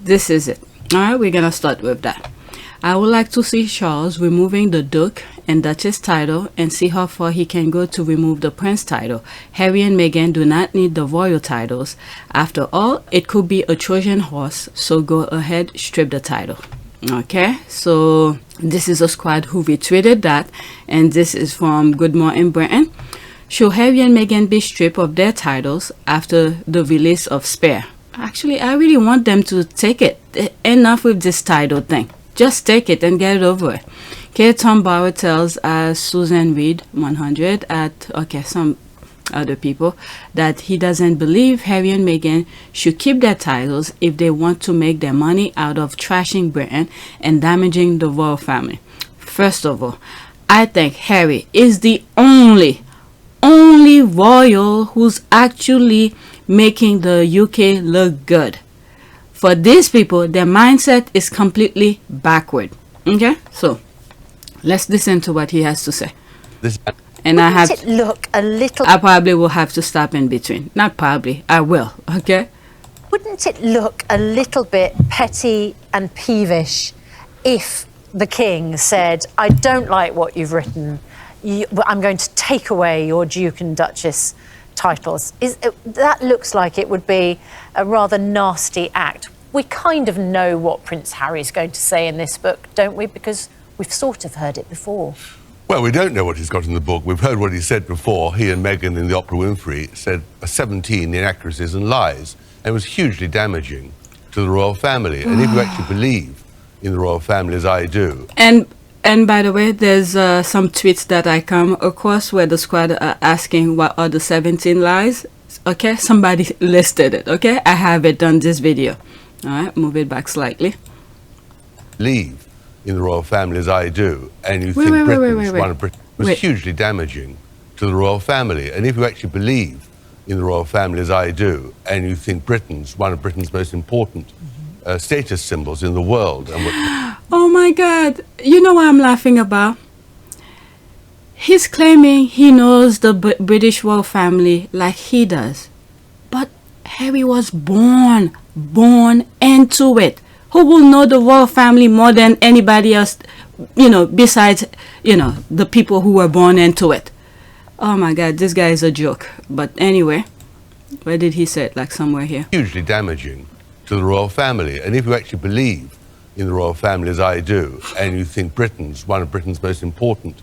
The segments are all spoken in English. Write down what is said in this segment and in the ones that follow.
This is it. Alright, we're gonna start with that. I would like to see Charles removing the Duke and Duchess title and see how far he can go to remove the Prince title. Harry and Meghan do not need the royal titles. After all, it could be a Trojan horse, so go ahead, strip the title. Okay, so this is a squad who retweeted that, and this is from Good Morning Britain. Should Harry and Meghan be stripped of their titles after the release of Spare? Actually, I really want them to take it. Enough with this title thing. Just take it and get it over with. Okay, Tom Bauer tells Susan Reed 100 at some other people that he doesn't believe Harry and Meghan should keep their titles if they want to make their money out of trashing Britain and damaging the royal family. First of all, I think Harry is the only royal who's actually making the UK look good. For these people, their mindset is completely backward. Okay, so let's listen to what he has to say. And I have it look a little. I probably will have to stop in between. Not probably, I will. Okay. Wouldn't it look a little bit petty and peevish if the king said, "I don't like what you've written. I'm going to take away your Duke and Duchess titles"? That looks like it would be a rather nasty act. We kind of know what Prince Harry's going to say in this book, don't we? Because we've sort of heard it before. Well, we don't know what he's got in the book. We've heard what he said before. He and Meghan in the Oprah Winfrey said 17 inaccuracies and lies, and it was hugely damaging to the royal family. And if you actually believe in the royal family, as I do. And by the way, there's some tweets that I come across where the squad are asking what are the 17 lies. Okay, somebody listed it. Okay, I have it on this video. All right, move it back slightly. Believe in the royal family, as I do, and you think Britain's one of Britain, was hugely damaging to the royal family. And if you actually believe in the royal family, as I do, and you think Britain's one of Britain's most important status symbols in the world, and oh my God! You know what I'm laughing about? He's claiming he knows the British royal family like he does, but Harry was born into it. Who will know the royal family more than anybody else, besides, the people who were born into it? Oh my God, this guy is a joke. But anyway, where did he say it? Like somewhere here. Hugely damaging to the royal family. And if you actually believe in the royal family, as I do, and you think Britain's one of Britain's most important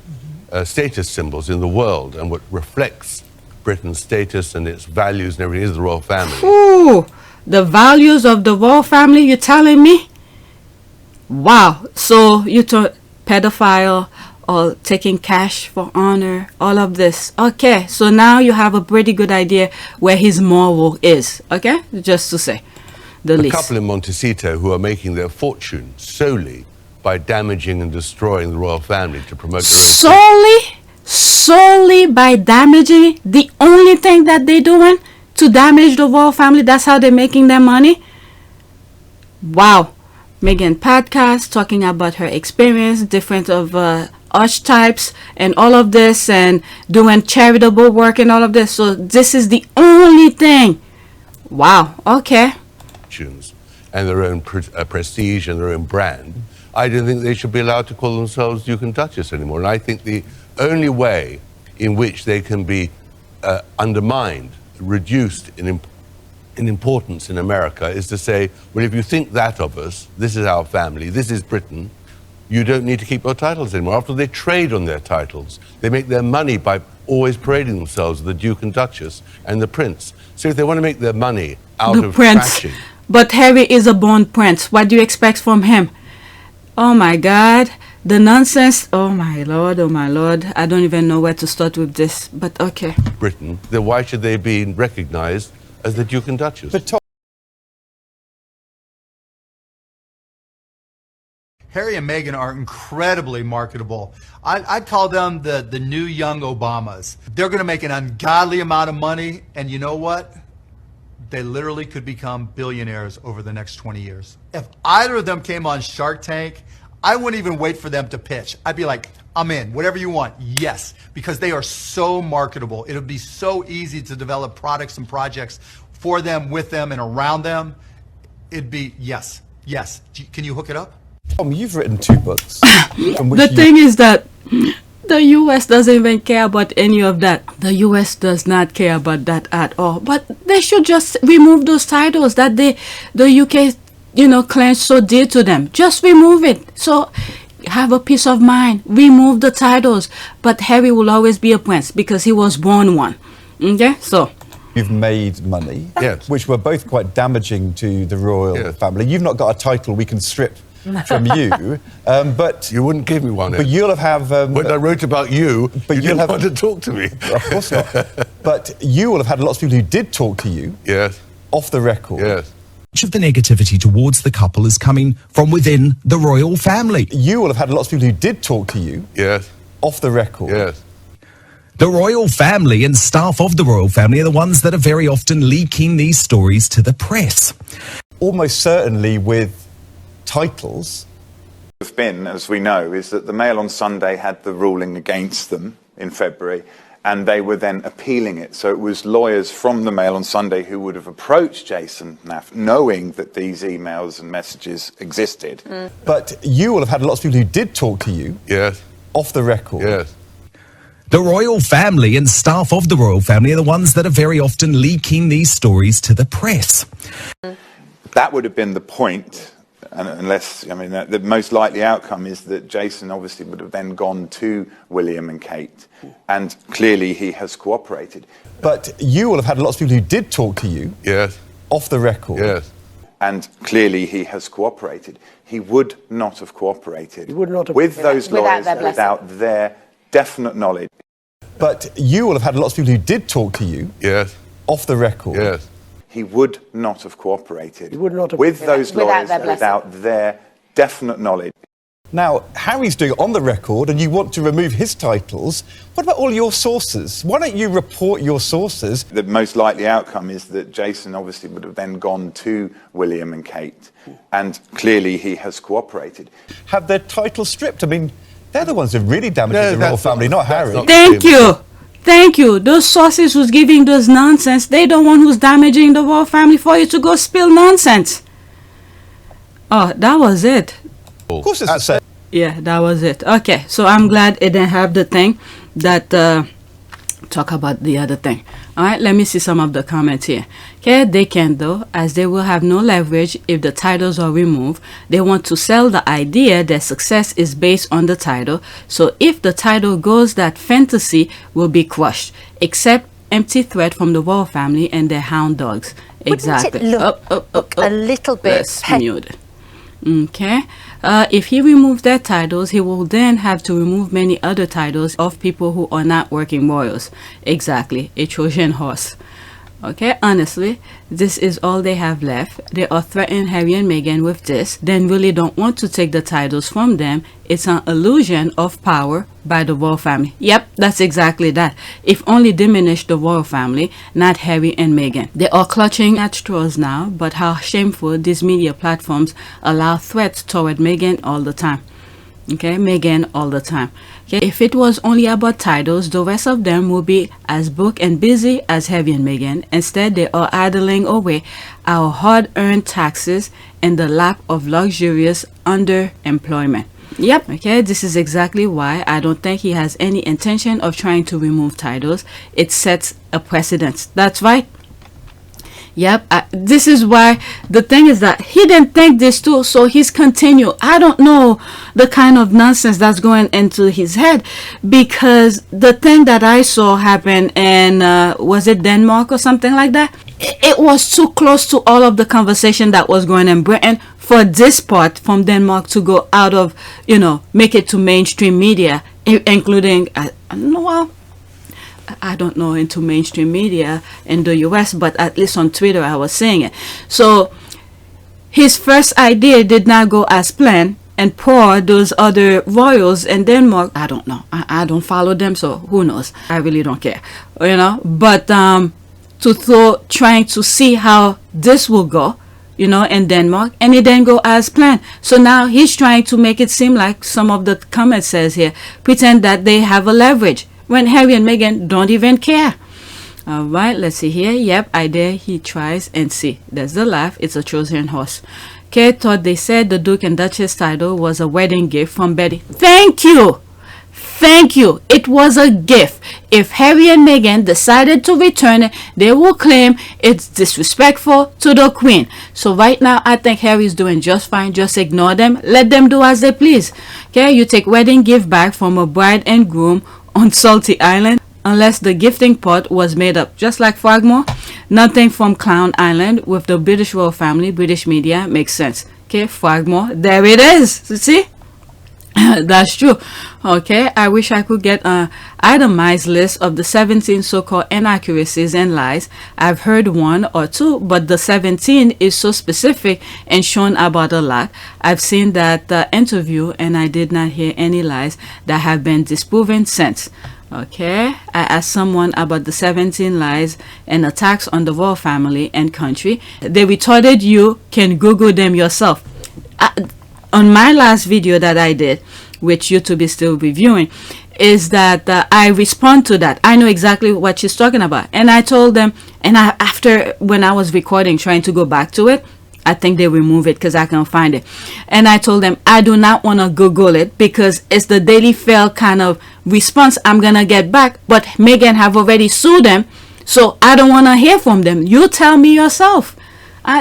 status symbols in the world, and what reflects Britain's status and its values and everything is the royal family. Ooh, the values of the royal family, you're telling me? Wow. So you told pedophile or taking cash for honor, all of this. Okay, so now you have a pretty good idea where his moral is. Okay, just to say the least. A couple in Montecito who are making their fortune solely by damaging and destroying the royal family to promote their own solely by damaging. The only thing that they're doing to damage the royal family, that's how they're making their money. Wow. Meghan podcast talking about her experience, different of archetypes and all of this, and doing charitable work and all of this. So this is the only thing. Wow. Okay. And their own prestige and their own brand. I don't think they should be allowed to call themselves Duke and Duchess anymore. And I think the only way in which they can be undermined, reduced in importance in America is to say, well, if you think that of us, this is our family, this is Britain, you don't need to keep your titles anymore. After they trade on their titles, they make their money by always parading themselves as the Duke and Duchess and the Prince. So if they want to make their money out of trashing. But Harry is a born prince. What do you expect from him? Oh my God, the nonsense. Oh my Lord, oh my Lord. I don't even know where to start with this, but okay. Britain, then why should they be recognized as the Duke and Duchess? Harry and Meghan are incredibly marketable. I'd call them the new young Obamas. They're going to make an ungodly amount of money, and you know what? They literally could become billionaires over the next 20 years. If either of them came on Shark Tank, I wouldn't even wait for them to pitch. I'd be like, I'm in, whatever you want, yes, because they are so marketable. It'll be so easy to develop products and projects for them, with them, and around them. It'd be yes, yes. Can you hook it up? Tom, you've written 2 books. The thing is that the U.S. doesn't even care about any of that. The U.S. does not care about that at all. But they should just remove those titles that the UK, claims so dear to them. Just remove it. So have a peace of mind. Remove the titles. But Harry will always be a prince because he was born one. Okay? So you've made money, yes, which were both quite damaging to the royal family. You've not got a title we can strip from you, but you wouldn't give me one. But you'll have. When I wrote about you, but you didn't want to talk to me. Of course not. But you will have had lots of people who did talk to you. Yes. Off the record. Yes. Much of the negativity towards the couple is coming from within the royal family. You will have had lots of people who did talk to you. Yes. Off the record. Yes. The royal family and staff of the royal family are the ones that are very often leaking these stories to the press. Almost certainly with titles. Have been, as we know, is that the Mail on Sunday had the ruling against them in February, and they were then appealing it. So it was lawyers from the Mail on Sunday who would have approached Jason Naff, knowing that these emails and messages existed. But you will have had lots of people who did talk to you. Yes. Off the record. Yes. The royal family and staff of the royal family are the ones that are very often leaking these stories to the press. That would have been the point, unless, I mean, the most likely outcome is that Jason obviously would have then gone to William and Kate, and clearly he has cooperated. But you will have had lots of people who did talk to you. Yes. Off the record. Yes. And clearly he has cooperated. He would not have cooperated with those lawyers without their definite knowledge. But you will have had lots of people who did talk to you. Yes. Off the record. Yes. He would not have cooperated with those lawyers without their definite knowledge. Now, Harry's doing it on the record and you want to remove his titles. What about all your sources? Why don't you report your sources? The most likely outcome is that Jason obviously would have then gone to William and Kate, and clearly he has cooperated. Have their titles stripped? I mean, they're the ones who really damaged the royal family, not Harry. Thank you. Thank you. Those sources who's giving those nonsense, they the one who's damaging the royal family for you to go spill nonsense. Oh, that was it. Of course it's the same. Yeah, that was it. Okay, so I'm glad it didn't have the thing that talk about the other thing. All right, let me see some of the comments here. Okay, they can though, as they will have no leverage if the titles are removed. They want to sell the idea that success is based on the title. So if the title goes, that fantasy will be crushed, except empty threat from the royal family and their hound dogs. Exactly. Wouldn't it look a little bit Let's mute it. Okay, if he removes their titles, he will then have to remove many other titles of people who are not working royals. Exactly, a Trojan horse. Okay, honestly, this is all they have left. They are threatening Harry and Meghan with this, then really don't want to take the titles from them. It's an illusion of power by the royal family. Yep, that's exactly that. If only diminish the royal family, not Harry and Meghan. They are clutching at straws now, but how shameful these media platforms allow threats toward Meghan all the time. Okay, Meghan all the time. Okay, if it was only about titles, the rest of them will be as booked and busy as Harry and Meghan. Instead, they are idling away our hard-earned taxes and the lack of luxurious underemployment. Yep, okay, this is exactly why I don't think he has any intention of trying to remove titles. It sets a precedent. That's right. Yep, this is why the thing is that he didn't think this too, so he's continued. I don't know the kind of nonsense that's going into his head, because the thing that I saw happen in, was it Denmark or something like that? It was too close to all of the conversation that was going in Britain for this part from Denmark to go out of, make it to mainstream media, including, I don't know into mainstream media in the US, but at least on Twitter I was seeing it. So his first idea did not go as planned, and poor those other royals in Denmark, I don't know. I don't follow them, so who knows? I really don't care, But trying to see how this will go, you know, in Denmark, and it didn't go as planned. So now he's trying to make it seem like some of the comments says here, pretend that they have a leverage when Harry and Meghan don't even care. All right, let's see here. Yep, I dare he tries and see. There's the laugh. It's a Trojan horse. Okay, thought they said the Duke and Duchess title was a wedding gift from Betty. Thank you. Thank you. It was a gift. If Harry and Meghan decided to return it, they will claim it's disrespectful to the Queen. So right now, I think Harry's doing just fine. Just ignore them. Let them do as they please. Okay, you take wedding gift back from a bride and groom on Salty Island, unless the gifting pot was made up, just like Frogmore. Nothing from Clown Island with the British royal family, British media makes sense. Okay, Frogmore, there it is. You see? That's true. Okay, I wish I could get an itemized list of the 17 so-called inaccuracies and lies. I've heard one or two, but the 17 is so specific and shown about a lot. I've seen that interview and I did not hear any lies that have been disproven since. Okay, I asked someone about the 17 lies and attacks on the royal family and country. They retorted, you can Google them yourself. On my last video that I did, which YouTube is still reviewing, is that I respond to that. I know exactly what she's talking about. And I told them, and after when I was recording, trying to go back to it, I think they remove it because I can't find it. And I told them, I do not want to Google it because it's the Daily Fail kind of response I'm going to get back. But Meghan have already sued them, so I don't want to hear from them. You tell me yourself.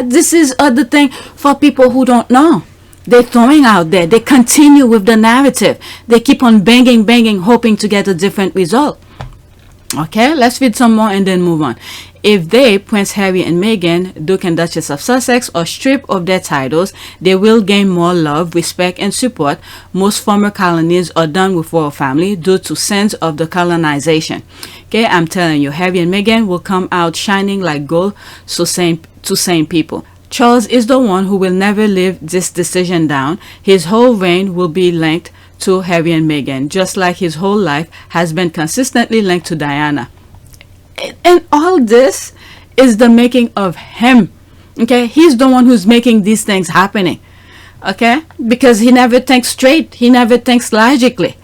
This is the thing for people who don't know. They're throwing out there. They continue with the narrative. They keep on banging, hoping to get a different result. Okay, let's read some more and then move on. If they, Prince Harry and Meghan, Duke and Duchess of Sussex, are stripped of their titles, they will gain more love, respect, and support. Most former colonies are done with royal family due to sins of the colonization. Okay, I'm telling you, Harry and Meghan will come out shining like gold to sane people. Charles is the one who will never live this decision down. His whole reign will be linked to Harry and Meghan, just like his whole life has been consistently linked to Diana. And all this is the making of him. Okay, he's the one who's making these things happening. Okay, because he never thinks straight. He never thinks logically.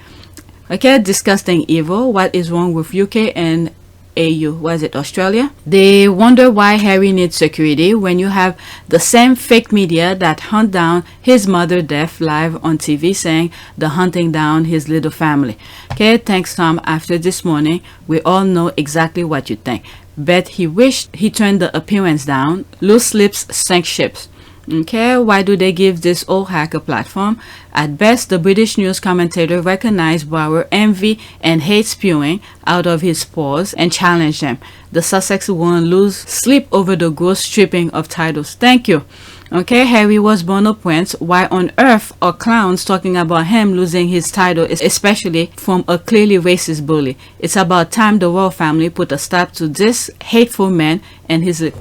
Okay, disgusting evil. What is wrong with UK and AU, was it Australia? They wonder why Harry needs security when you have the same fake media that hunt down his mother deaf live on TV saying the hunting down his little family. Okay, thanks Tom. After this morning, we all know exactly what you think. Bet he wished he turned the appearance down. Loose lips sank ships. Okay, why do they give this old hack a platform? At best, the British news commentator recognized Brower envy and hate spewing out of his pores and challenged them. The Sussex won't lose sleep over the gross stripping of titles. Thank you. Okay, Harry was born a prince. Why on earth are clowns talking about him losing his title, especially from a clearly racist bully? It's about time the royal family put a stop to this hateful man and his...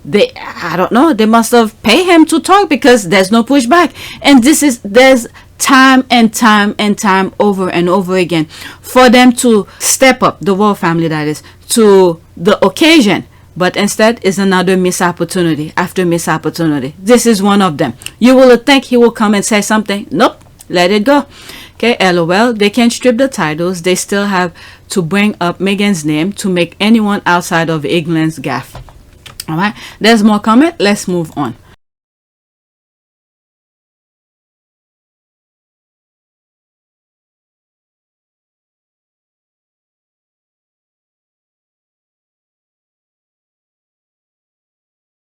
I don't know, they must have paid him to talk because there's no pushback. And there's time and time over and over again for them to step up, the royal family that is, to the occasion. But instead is another missed opportunity after missed opportunity. This is one of them. You will think he will come and say something. Nope, let it go. Okay, LOL, they can strip the titles. They still have to bring up Meghan's name to make anyone outside of England's gaffe. All right, there's more comment. Let's move on.